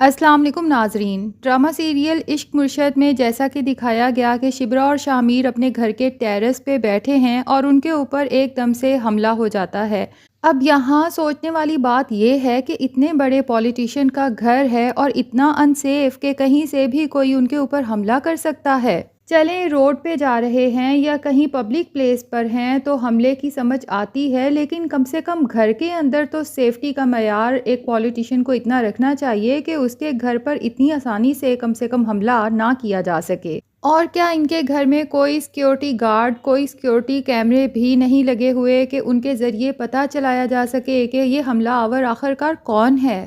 अस्सलाम वालेकुम नाजरीन। ड्रामा सीरियल इश्क मुर्शद में जैसा कि दिखाया गया कि शिबरा और शामिर अपने घर के टेरेस पे बैठे हैं और उनके ऊपर एकदम से हमला हो जाता है। अब यहाँ सोचने वाली बात यह है कि इतने बड़े पॉलिटिशियन का घर है और इतना अनसेफ कि कहीं से भी कोई उनके ऊपर हमला कर सकता है। चलें, रोड पे जा रहे हैं या कहीं पब्लिक प्लेस पर हैं तो हमले की समझ आती है, लेकिन कम से कम घर के अंदर तो सेफ्टी का मयार एक पॉलिटिशियन को इतना रखना चाहिए कि उसके घर पर इतनी आसानी से कम हमला ना किया जा सके। और क्या इनके घर में कोई सिक्योरिटी गार्ड, कोई सिक्योरिटी कैमरे भी नहीं लगे हुए कि उनके ज़रिए पता चलाया जा सके कि ये हमलावर आखिरकार कौन है?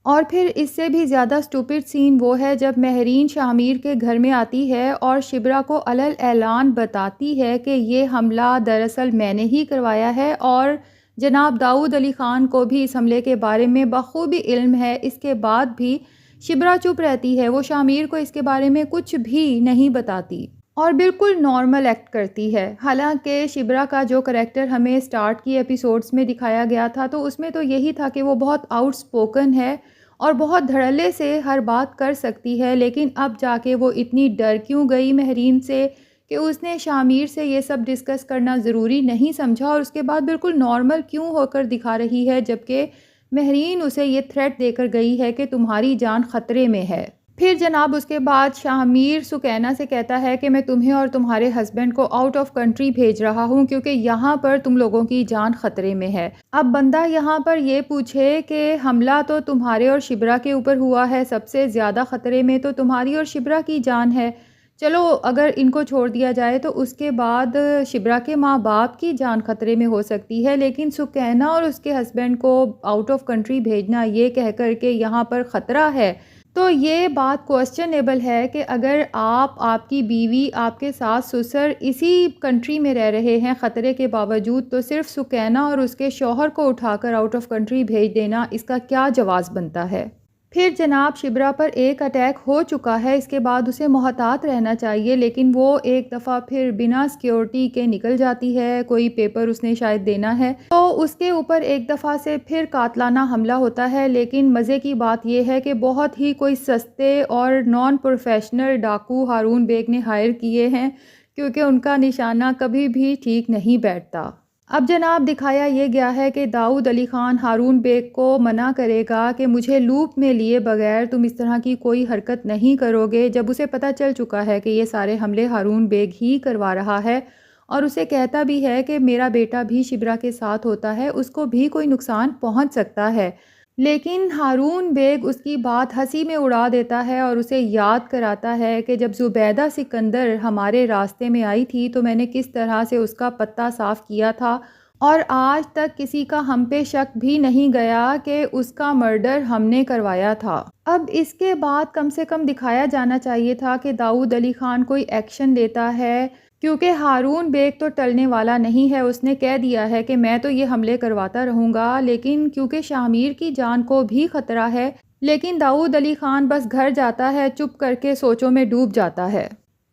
और फिर इससे भी ज़्यादा स्टूपिड सीन वो है जब महरीन शामिर के घर में आती है और शिबरा को अलल ऐलान बताती है कि ये हमला दरअसल मैंने ही करवाया है और जनाब दाऊद अली ख़ान को भी इस हमले के बारे में बखूबी इल्म है। इसके बाद भी शिबरा चुप रहती है, वो शामिर को इसके बारे में कुछ भी नहीं बताती और बिल्कुल नॉर्मल एक्ट करती है। हालांकि शिबरा का जो करैक्टर हमें स्टार्ट की एपिसोड्स में दिखाया गया था तो उसमें तो यही था कि वो बहुत आउटस्पोकन है और बहुत धड़ल्ले से हर बात कर सकती है, लेकिन अब जाके वो इतनी डर क्यों गई महरीन से कि उसने शामिर से ये सब डिस्कस करना ज़रूरी नहीं समझा और उसके बाद बिल्कुल नॉर्मल क्यों होकर दिखा रही है, जबकि महरीन उसे ये थ्रेट देकर गई है कि तुम्हारी जान ख़तरे में है। फिर जनाब उसके बाद शामिर सुकैना से कहता है कि मैं तुम्हें और तुम्हारे हस्बैंड को आउट ऑफ कंट्री भेज रहा हूं क्योंकि यहाँ पर तुम लोगों की जान खतरे में है। अब बंदा यहाँ पर ये पूछे कि हमला तो तुम्हारे और शिबरा के ऊपर हुआ है, सबसे ज़्यादा ख़तरे में तो तुम्हारी और शिबरा की जान है। चलो अगर इनको छोड़ दिया जाए तो उसके बाद शिबरा के माँ बाप की जान खतरे में हो सकती है, लेकिन सुकैना और उसके हस्बैंड को आउट ऑफ कंट्री भेजना ये कह कर के यहाँ पर ख़तरा है, तो ये बात क्वेश्चनेबल है कि अगर आप, आपकी बीवी, आपके सास ससुर इसी कंट्री में रह रहे हैं ख़तरे के बावजूद, तो सिर्फ सुकैना और उसके शौहर को उठाकर आउट ऑफ कंट्री भेज देना, इसका क्या जवाज़ बनता है? फिर जनाब शिबरा पर एक अटैक हो चुका है, इसके बाद उसे मोहतात रहना चाहिए, लेकिन वो एक दफ़ा फिर बिना सिक्योरिटी के निकल जाती है। कोई पेपर उसने शायद देना है तो उसके ऊपर एक दफ़ा से फिर कातलाना हमला होता है। लेकिन मज़े की बात यह है कि बहुत ही कोई सस्ते और नॉन प्रोफेशनल डाकू हारून बेग ने हायर किए हैं, क्योंकि उनका निशाना कभी भी ठीक नहीं बैठता। अब जनाब दिखाया ये गया है कि दाऊद अली ख़ान हारून बेग को मना करेगा कि मुझे लूप में लिए बगैर तुम इस तरह की कोई हरकत नहीं करोगे, जब उसे पता चल चुका है कि ये सारे हमले हारून बेग ही करवा रहा है और उसे कहता भी है कि मेरा बेटा भी शिबरा के साथ होता है, उसको भी कोई नुकसान पहुंच सकता है। लेकिन हारून बेग उसकी बात हंसी में उड़ा देता है और उसे याद कराता है कि जब ज़ुबैदा सिकंदर हमारे रास्ते में आई थी तो मैंने किस तरह से उसका पत्ता साफ़ किया था और आज तक किसी का हम पे शक भी नहीं गया कि उसका मर्डर हमने करवाया था। अब इसके बाद कम से कम दिखाया जाना चाहिए था कि दाऊद अली ख़ान कोई एक्शन लेता है, क्योंकि हारून बेग तो टलने वाला नहीं है। उसने कह दिया है कि मैं तो ये हमले करवाता रहूँगा, लेकिन क्योंकि शामिर की जान को भी ख़तरा है। लेकिन दाऊद अली ख़ान बस घर जाता है, चुप करके सोचों में डूब जाता है।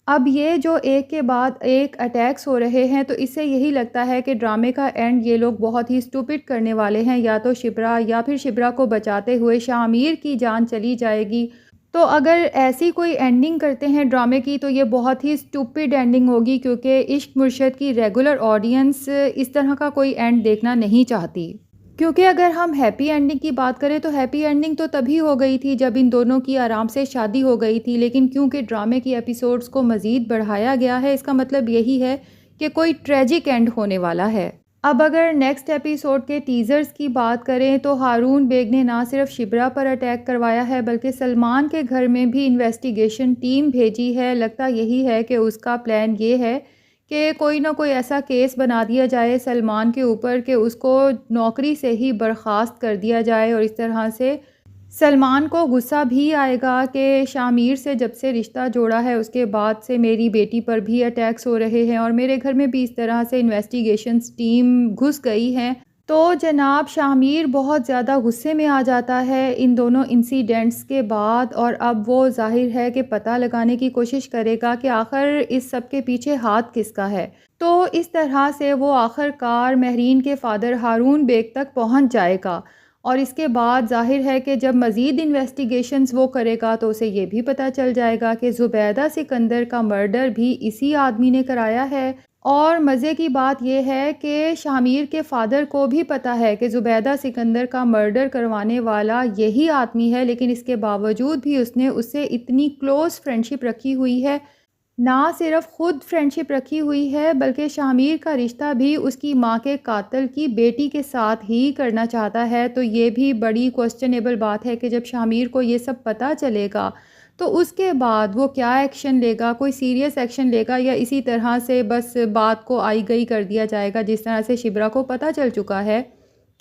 अब ये जो एक के बाद एक अटैक्स हो रहे हैं, तो इससे यही लगता है कि ड्रामे का एंड ये लोग बहुत ही स्टूपिड करने वाले हैं। या तो शिबरा या फिर शिबरा को बचाते हुए शामिर की जान चली जाएगी। तो अगर ऐसी कोई एंडिंग करते हैं ड्रामे की तो ये बहुत ही स्टूपिड एंडिंग होगी, क्योंकि इश्क मुर्शद की रेगुलर ऑडियंस इस तरह का कोई एंड देखना नहीं चाहती। क्योंकि अगर हम हैप्पी एंडिंग की बात करें तो हैप्पी एंडिंग तो तभी हो गई थी जब इन दोनों की आराम से शादी हो गई थी, लेकिन क्योंकि ड्रामे की एपिसोड्स को मज़ीद बढ़ाया गया है, इसका मतलब यही है कि कोई ट्रेजिक एंड होने वाला है। अब अगर नेक्स्ट एपिसोड के टीज़र्स की बात करें तो हारून बेग ने ना सिर्फ शिबरा पर अटैक करवाया है बल्कि सलमान के घर में भी इन्वेस्टिगेशन टीम भेजी है। लगता यही है कि उसका प्लान ये है कि कोई ना कोई ऐसा केस बना दिया जाए सलमान के ऊपर कि उसको नौकरी से ही बर्खास्त कर दिया जाए, और इस तरह से सलमान को गुस्सा भी आएगा कि शामिर से जब से रिश्ता जोड़ा है उसके बाद से मेरी बेटी पर भी अटैक्स हो रहे हैं और मेरे घर में भी इस तरह से इन्वेस्टिगेशंस टीम घुस गई हैं। तो जनाब शामिर बहुत ज़्यादा गुस्से में आ जाता है इन दोनों इंसिडेंट्स के बाद, और अब वो ज़ाहिर है कि पता लगाने की कोशिश करेगा कि आखिर इस सब के पीछे हाथ किसका है। तो इस तरह से वो आखिरकार महरीन के फ़ादर हारून बेग तक पहुंच जाएगा और इसके बाद ज़ाहिर है कि जब मज़ीद इन्वेस्टिगेशंस वो करेगा तो उसे ये भी पता चल जाएगा कि ज़ुबैदा सिकंदर का मर्डर भी इसी आदमी ने कराया है। और मज़े की बात यह है कि शामिर के फ़ादर को भी पता है कि ज़ुबैदा सिकंदर का मर्डर करवाने वाला यही आदमी है, लेकिन इसके बावजूद भी उसने उससे इतनी क्लोज़ फ्रेंडशिप रखी हुई है। ना सिर्फ खुद फ्रेंडशिप रखी हुई है बल्कि शामिर का रिश्ता भी उसकी माँ के कातिल की बेटी के साथ ही करना चाहता है। तो ये भी बड़ी क्वेश्चनेबल बात है कि जब शामिर को ये सब पता चलेगा तो उसके बाद वो क्या एक्शन लेगा, कोई सीरियस एक्शन लेगा या इसी तरह से बस बात को आई गई कर दिया जाएगा। जिस तरह से शिब्रा को पता चल चुका है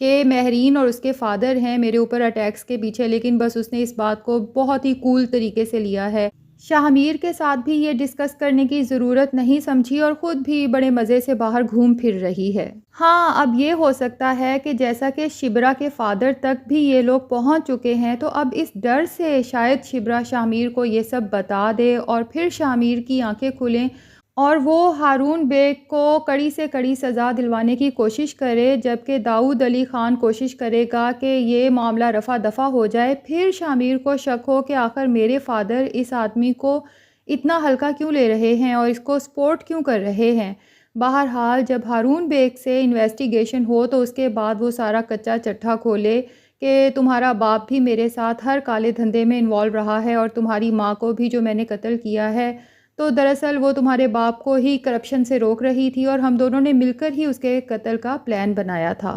कि महरीन और उसके फ़ादर हैं मेरे ऊपर अटैक्स के पीछे, लेकिन बस उसने इस बात को बहुत ही कूल तरीके से लिया है। शाहमीर के साथ भी ये डिस्कस करने की ज़रूरत नहीं समझी और ख़ुद भी बड़े मज़े से बाहर घूम फिर रही है। हाँ, अब ये हो सकता है कि जैसा कि शिब्रा के फ़ादर तक भी ये लोग पहुंच चुके हैं, तो अब इस डर से शायद शिब्रा शाहमीर को ये सब बता दे और फिर शाहमीर की आंखें खुलें और वो हारून बेग को कड़ी से कड़ी सज़ा दिलवाने की कोशिश करे, जबकि दाऊद अली ख़ान कोशिश करेगा कि ये मामला रफ़ा दफ़ा हो जाए। फिर शामिर को शक हो कि आखिर मेरे फ़ादर इस आदमी को इतना हल्का क्यों ले रहे हैं और इसको सपोर्ट क्यों कर रहे हैं। बहरहाल जब हारून बेग से इन्वेस्टिगेशन हो तो उसके बाद वो सारा कच्चा चट्टा खोले कि तुम्हारा बाप भी मेरे साथ हर काले धंधे में इन्वॉल्व रहा है और तुम्हारी माँ को भी जो मैंने कत्ल किया है, तो दरअसल वो तुम्हारे बाप को ही करप्शन से रोक रही थी और हम दोनों ने मिलकर ही उसके कत्ल का प्लान बनाया था।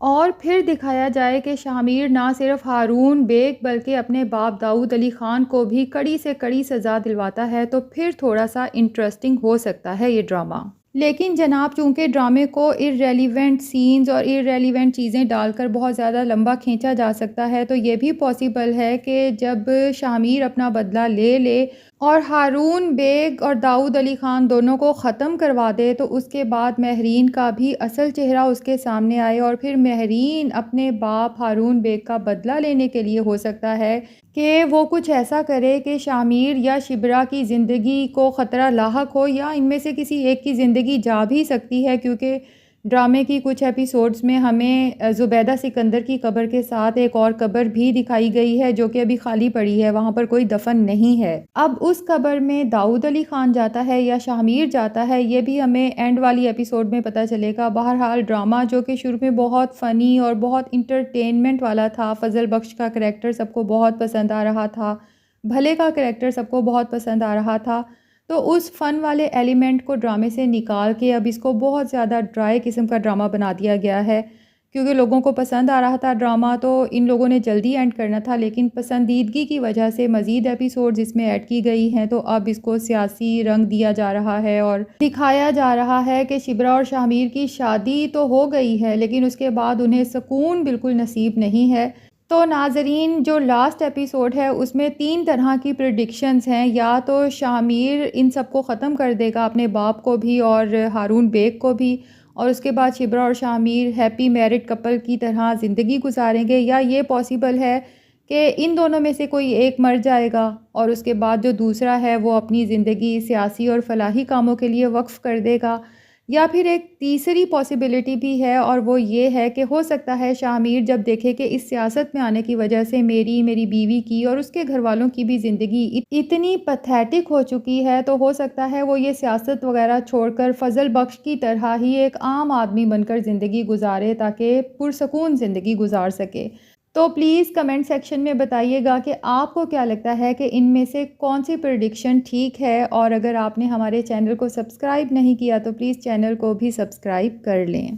और फिर दिखाया जाए कि शामिर ना सिर्फ हारून बेग बल्कि अपने बाप दाऊद अली ख़ान को भी कड़ी से कड़ी सज़ा दिलवाता है, तो फिर थोड़ा सा इंटरेस्टिंग हो सकता है ये ड्रामा। लेकिन जनाब, चूँकि ड्रामे को इर्रेलिवेंट सीन्स और इर्रेलिवेंट चीज़ें डालकर बहुत ज़्यादा लंबा खींचा जा सकता है, तो ये भी पॉसिबल है कि जब शामिर अपना बदला ले ले और हारून बेग और दाऊद अली ख़ान दोनों को ख़त्म करवा दे, तो उसके बाद महरीन का भी असल चेहरा उसके सामने आए और फिर महरीन अपने बाप हारून बेग का बदला लेने के लिए हो सकता है कि वो कुछ ऐसा करे कि शामिर या शिब्रा की ज़िंदगी को ख़तरा लाहक हो, या इनमें से किसी एक की ज़िंदगी जा भी सकती है, क्योंकि ड्रामे की कुछ एपिसोड्स में हमें ज़ुबैदा सिकंदर की कब्र के साथ एक और कब्र भी दिखाई गई है जो कि अभी खाली पड़ी है, वहाँ पर कोई दफन नहीं है। अब उस कब्र में दाऊद अली ख़ान जाता है या शामिर जाता है, ये भी हमें एंड वाली एपिसोड में पता चलेगा। बहरहाल ड्रामा जो कि शुरू में बहुत फ़नी और बहुत इंटरटेनमेंट वाला था, फ़ज़ल बख्श का करैक्टर सबको बहुत पसंद आ रहा था, भले का करैक्टर सबको बहुत पसंद आ रहा था, तो उस फ़न वाले एलिमेंट को ड्रामे से निकाल के अब इसको बहुत ज़्यादा ड्राई किस्म का ड्रामा बना दिया गया है। क्योंकि लोगों को पसंद आ रहा था ड्रामा, तो इन लोगों ने जल्दी एंड करना था, लेकिन पसंदीदगी की वजह से मज़ीद एपिसोड्स इसमें ऐड की गई हैं, तो अब इसको सियासी रंग दिया जा रहा है और दिखाया जा रहा है कि शिब्रा और शामिर की शादी तो हो गई है, लेकिन उसके बाद उन्हें सुकून बिल्कुल नसीब नहीं है। तो नाज़रीन, जो लास्ट एपिसोड है उसमें 3 तरह की प्रेडिक्शंस हैं। या तो शामिर इन सबको ख़त्म कर देगा, अपने बाप को भी और हारून बेग को भी, और उसके बाद शिब्रा और शामिर हैप्पी मैरिड कपल की तरह ज़िंदगी गुजारेंगे, या ये पॉसिबल है कि इन दोनों में से कोई एक मर जाएगा और उसके बाद जो दूसरा है वो अपनी ज़िंदगी सियासी और फलाही कामों के लिए वक्फ़ कर देगा। या फिर एक तीसरी पॉसिबिलिटी भी है और वो ये है कि हो सकता है शामिर जब देखे कि इस सियासत में आने की वजह से मेरी बीवी की और उसके घर वालों की भी ज़िंदगी इतनी पैथेटिक हो चुकी है, तो हो सकता है वो ये सियासत वगैरह छोड़कर फ़ज़ल बख्श की तरह ही एक आम आदमी बनकर ज़िंदगी गुजारे ताकि पुरसकून ज़िंदगी गुजार सके। तो प्लीज़ कमेंट सेक्शन में बताइएगा कि आपको क्या लगता है कि इनमें से कौन सी प्रेडिक्शन ठीक है, और अगर आपने हमारे चैनल को सब्सक्राइब नहीं किया तो प्लीज़ चैनल को भी सब्सक्राइब कर लें।